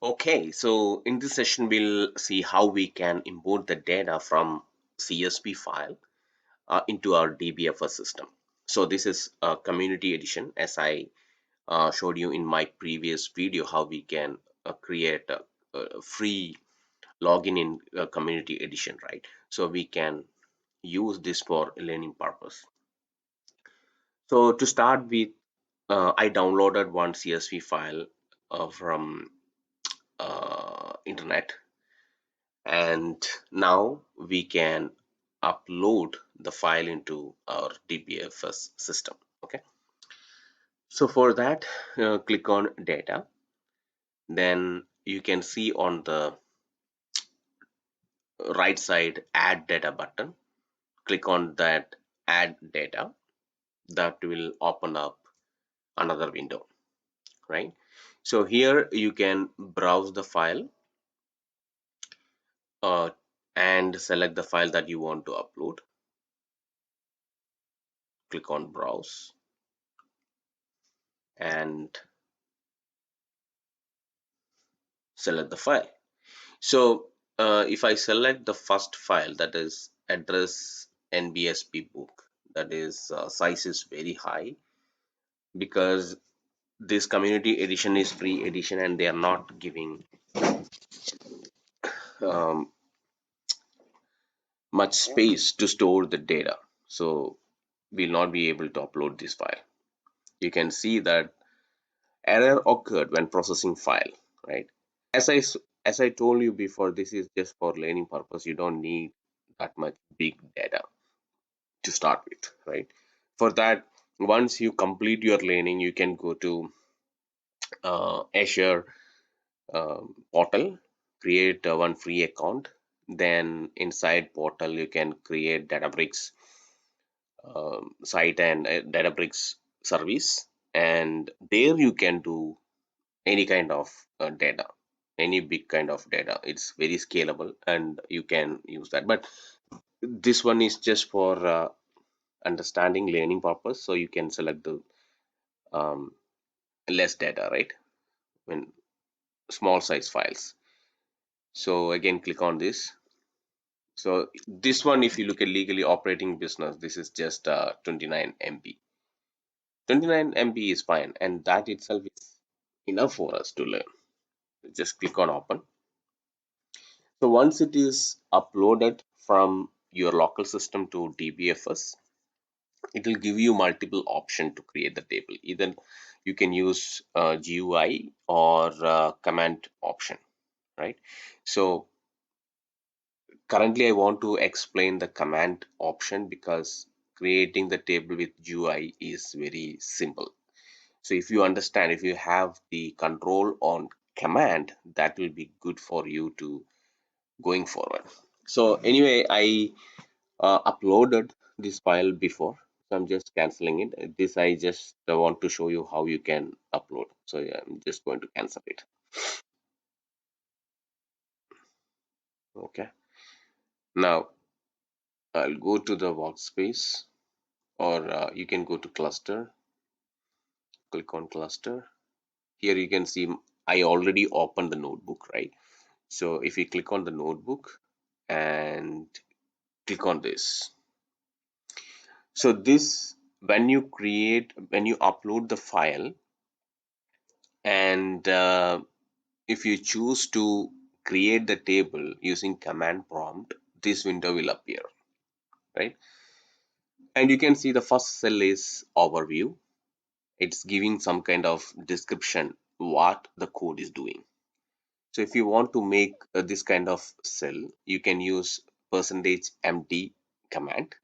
Okay, so in this session, we'll see how we can import the data from CSV file into our DBFS system. So this is a community edition, as I showed you in my previous video, how we can create a free login in community edition, right? So we can use this for learning purpose. So to start with, I downloaded one CSV file from internet, and now we can upload the file into our DBFS system. Okay, so for that, click on data. Then you can see on the right side add data button. Click on that add data. That will open up another window, right? So here you can browse the file uh, and select the file that you want to upload. Click on browse and select the file. So if I select the first file, that is address NBSP book, that is size is very high because this community edition is free edition and they are not giving um, much space to store the data. So we'll not be able to upload this file. You can see that error occurred when processing file, right? As I told you before, this is just for learning purpose. You don't need that much big data to start with, right? For that, once you complete your learning, you can go to Azure portal, create one free account. Then inside portal, you can create Databricks site and Databricks service, and there you can do any kind of data, any big kind of data. It's very scalable and you can use that. But this one is just for understanding learning purpose, so you can select the um, less data, right? When small size files. So again, click on this. So this one, if you look at legally operating business, this is just 29 MB. 29 MB is fine, and that itself is enough for us to learn. Just click on open. So once it is uploaded from your local system to DBFS, it will give you multiple options to create the table. Either you can use GUI or command option, right? So currently I want to explain the command option because creating the table with GUI is very simple. So if you understand, if you have the control on command, that will be good for you to going forward. So anyway, I uploaded this file before, so I'm just canceling it. This I just want to show you how you can upload. So yeah, I'm just going to cancel it. Okay, now I'll go to the workspace, or you can go to cluster. Click on cluster. Here you can see I already opened the notebook, right? So if you click on the notebook and click on this, so this, when you upload the file, and if you choose to create the table using command prompt, this window will appear, right? And you can see the first cell is overview. It's giving some kind of description what the code is doing. So if you want to make this kind of cell, you can use percentage %md command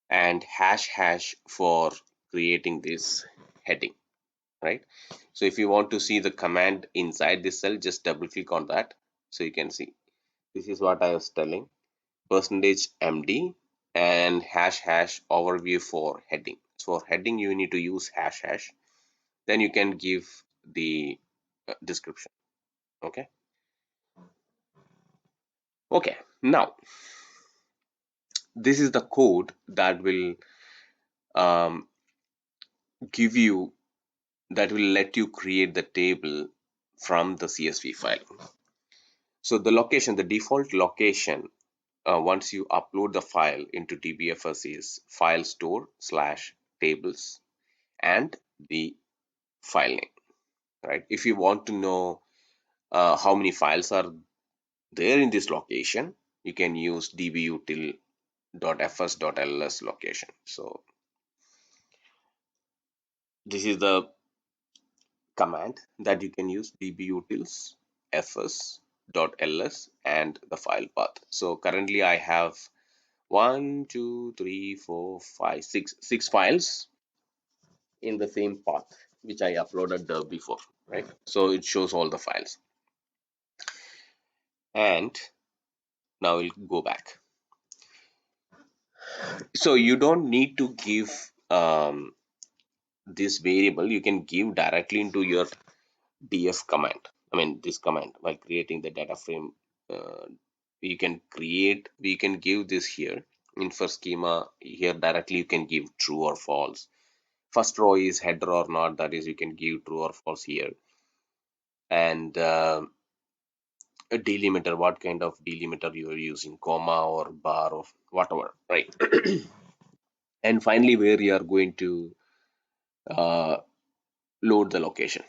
and hash hash for creating this heading, right? So if you want to see the command inside this cell, just double click on that. So you can see this is what I was telling, percentage %md and hash hash overview for heading. So for heading, you need to use hash hash. Then you can give the description. Okay. Okay. Now this is the code that will um, give you that will let you create the table from the CSV file. So the default location, once you upload the file into DBFS, is file store slash tables and the file name, right? If you want to know how many files are there in this location, you can use dbutil.fs.ls location. So this is the command that you can use, dbutils fs.ls and the file path. So currently I have 1, 2, 3, 4, 5, 6 files in the same path which I uploaded before, right? So it shows all the files. And now we'll go back. So you don't need to give this variable. You can give directly into your df command. I mean this command while creating the data frame. Uh, we can give this here in first schema. Here directly you can give true or false. First row is header or not, that is you can give true or false here. And a delimiter, what kind of delimiter you are using, comma or bar or whatever, right? And finally where you are going to uh, load the location,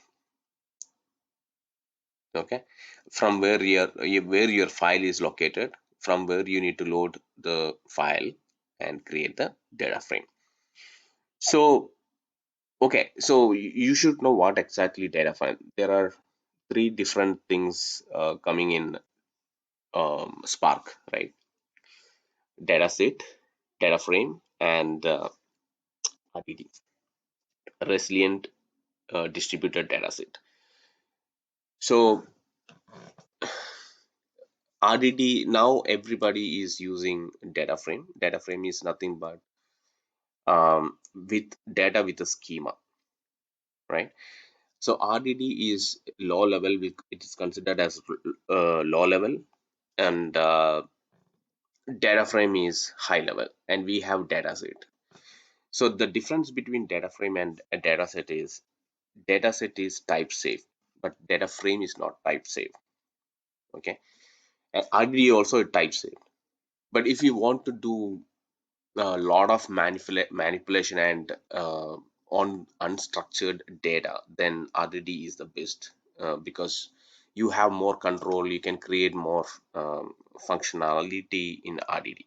okay, from where your file is located, from where you need to load the file and create the data frame. So okay, so you should know what exactly data frame. There are three different things coming in Spark, right? Data set, data frame, and RDD, resilient distributed data set. So RDD, now everybody is using data frame. Data frame is nothing but with data with a schema, right? So RDD is low level. It is considered as low level, and data frame is high level, and we have data set. So the difference between data frame and a data set is type safe, but data frame is not type safe. Okay, and RDD also type safe. But if you want to do a lot of manipulation and on unstructured data, then RDD is the best because you have more control. You can create more functionality in RDD.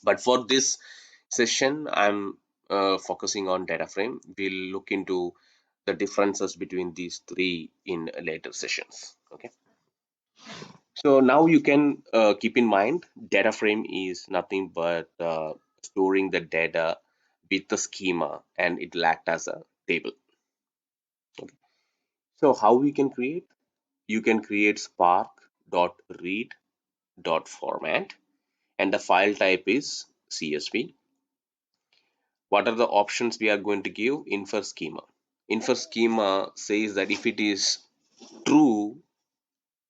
But for this session, I'm focusing on data frame. We'll look into the differences between these three in later sessions. Okay. So now you can keep in mind data frame is nothing but storing the data with the schema, and it will act as a table. Okay. So how we can create? You can create spark.read.format and the file type is CSV. What are the options we are going to give? Infer schema. Infer schema says that if it is true,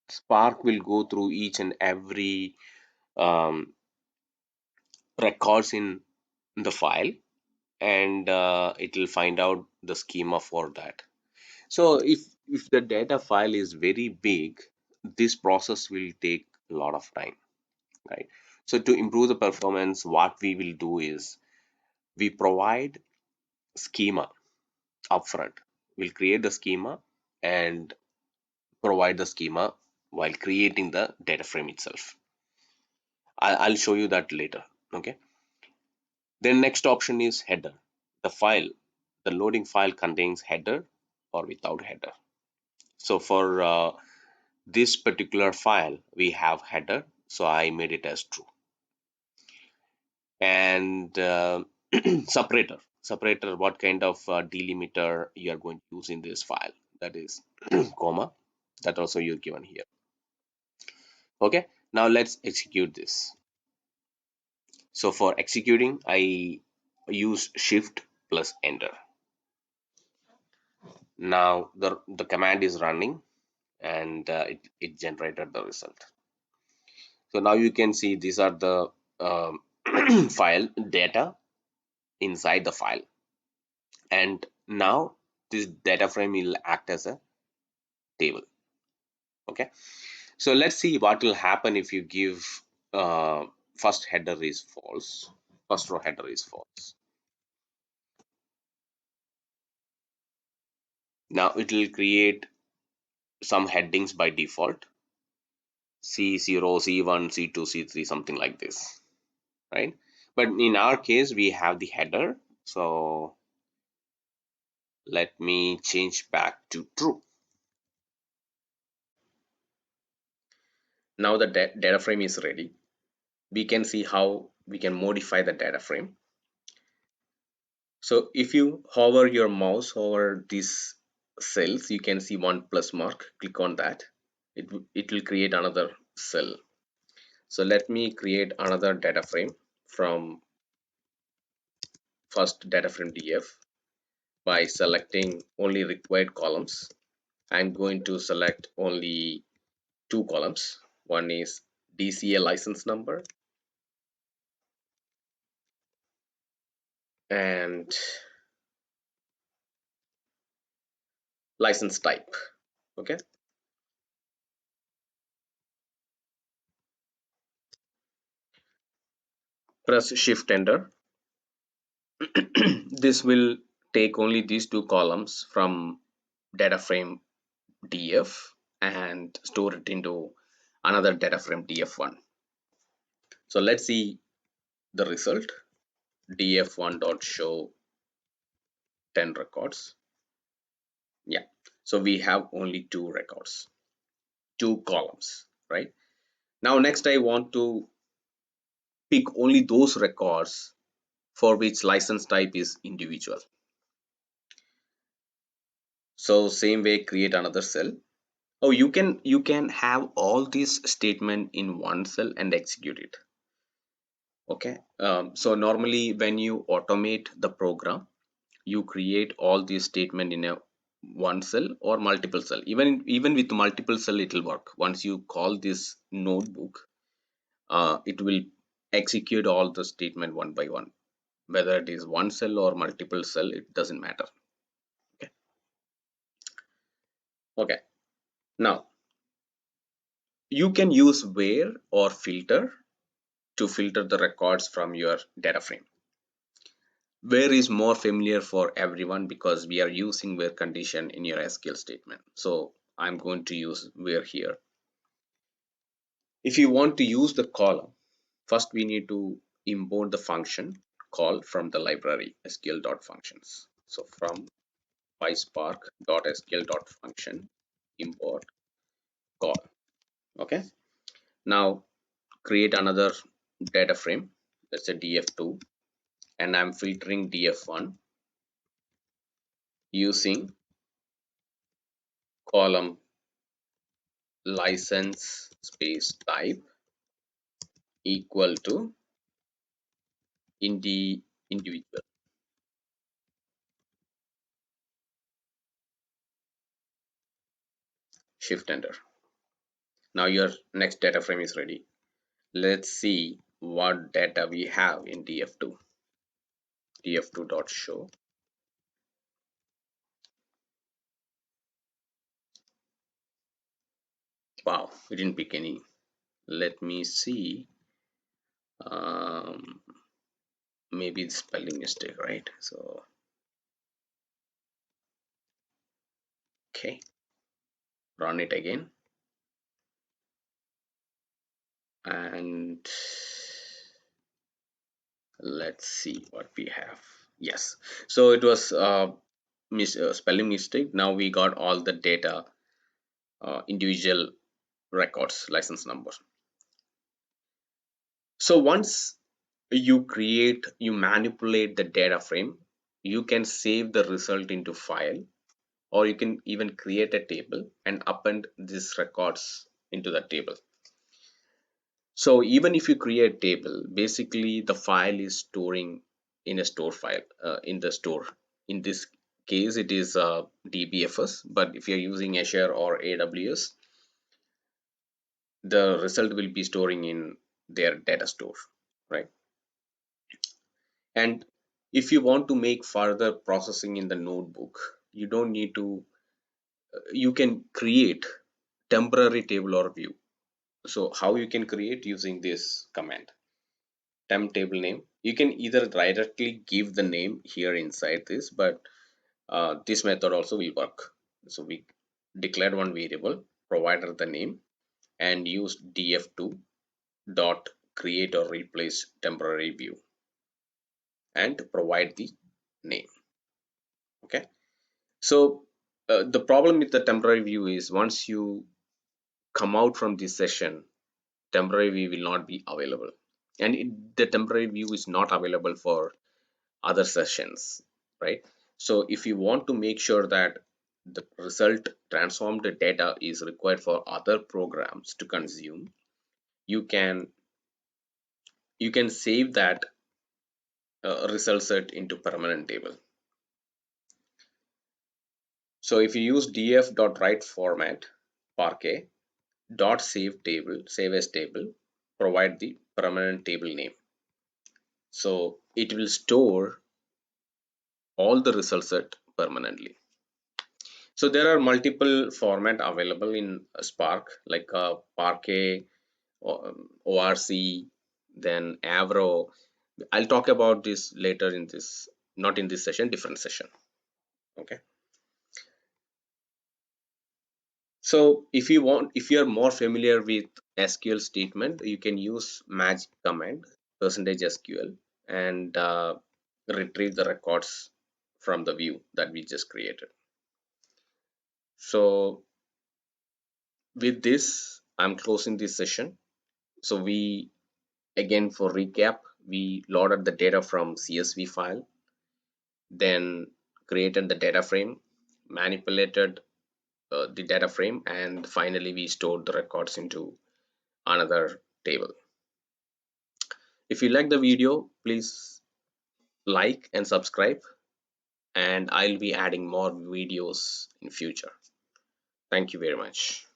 Spark will go through each and every um, records in the file, and it will find out the schema for that. So if the data file is very big, this process will take a lot of time, right? So to improve the performance, what we will do is we provide schema upfront. We'll create the schema and provide the schema while creating the data frame itself. I'll show you that later. Okay. Then next option is header. The file, the loading file contains header or without header. So for this particular file, we have header. So I made it as true. And separator. Separator, what kind of delimiter you are going to use in this file? That is comma. That also you're given here. Okay. Now let's execute this. So for executing, I use shift plus enter. Now the command is running, and it generated the result. So now you can see these are the file data inside the file, and now this data frame will act as a table. Okay, so let's see what will happen if you give uh, first header is false, first row header is false. Now it will create some headings by default, C0, C1, C2, C3, something like this, right? But in our case, we have the header. So let me change back to true. Now the data frame is ready. We can see how we can modify the data frame. So if you hover your mouse over these cells, you can see one plus mark. Click on that. It will create another cell. So let me create another data frame from first data frame df by selecting only required columns. I'm going to select only two columns. One is DCA license number and license type. Okay, press shift enter. This will take only these two columns from data frame df and store it into another data frame df1. So let's see the result. Df1 dot show 10 records. Yeah, so we have only two records, two columns, right? Now next I want to pick only those records for which license type is individual. So same way, create another cell. Oh, you can have all these statement in one cell and execute it. Okay. So normally when you automate the program, you create all these statement in a one cell or multiple cell. Even with multiple cell, it will work. Once you call this notebook, it will execute all the statement one by one. Whether it is one cell or multiple cell, it doesn't matter. Okay. Okay. Now you can use where or filter to filter the records from your data frame. Where is more familiar for everyone because we are using where condition in your SQL statement. So I'm going to use where here. If you want to use the column, first we need to import the function call from the library sql.functions. So from PySpark.sql.function import call. Okay. Now create another data frame. Let's say df2, and I'm filtering df1 using column license space type equal to individual. Shift enter. Now your next data frame is ready. Let's see what data we have in df2. df2.show. Wow, we didn't pick any. Let me see. um, Maybe it's spelling mistake, right? So okay, run it again and let's see what we have. Yes, so it was spelling mistake. Now we got all the data, individual records, license numbers. So once you manipulate the data frame, you can save the result into file, or you can even create a table and append these records into the table. So even if you create table, basically the file is storing in a store file, in the store. In this case, it is dbfs, but if you're using Azure or AWS, the result will be storing in their data store, right? And if you want to make further processing in the notebook, you don't need to you can create temporary table or view. So how you can create using this command, temp table name. You can either directly give the name here inside this, but this method also will work. So we declared one variable, provided the name, and use df2 dot create or replace temporary view and provide the name. Okay. So the problem with the temporary view is once you come out from this session, temporary view will not be available, and the temporary view is not available for other sessions, right? So if you want to make sure that the result transformed data is required for other programs to consume, you can save that result set into permanent table. So if you use df.write format parquet dot save table, save as table, provide the permanent table name, so it will store all the result set permanently. So there are multiple format available in Spark, like Parquet, ORC, then Avro. I'll talk about this later in this, not in this session, different session. Okay. So if you are more familiar with SQL statement, you can use magic command percentage SQL and retrieve the records from the view that we just created. So with this, I'm closing this session. So we, again for recap, we loaded the data from CSV file, then created the data frame, manipulated the data frame, and finally we stored the records into another table. If you like the video, please like and subscribe, and I'll be adding more videos in future. Thank you very much.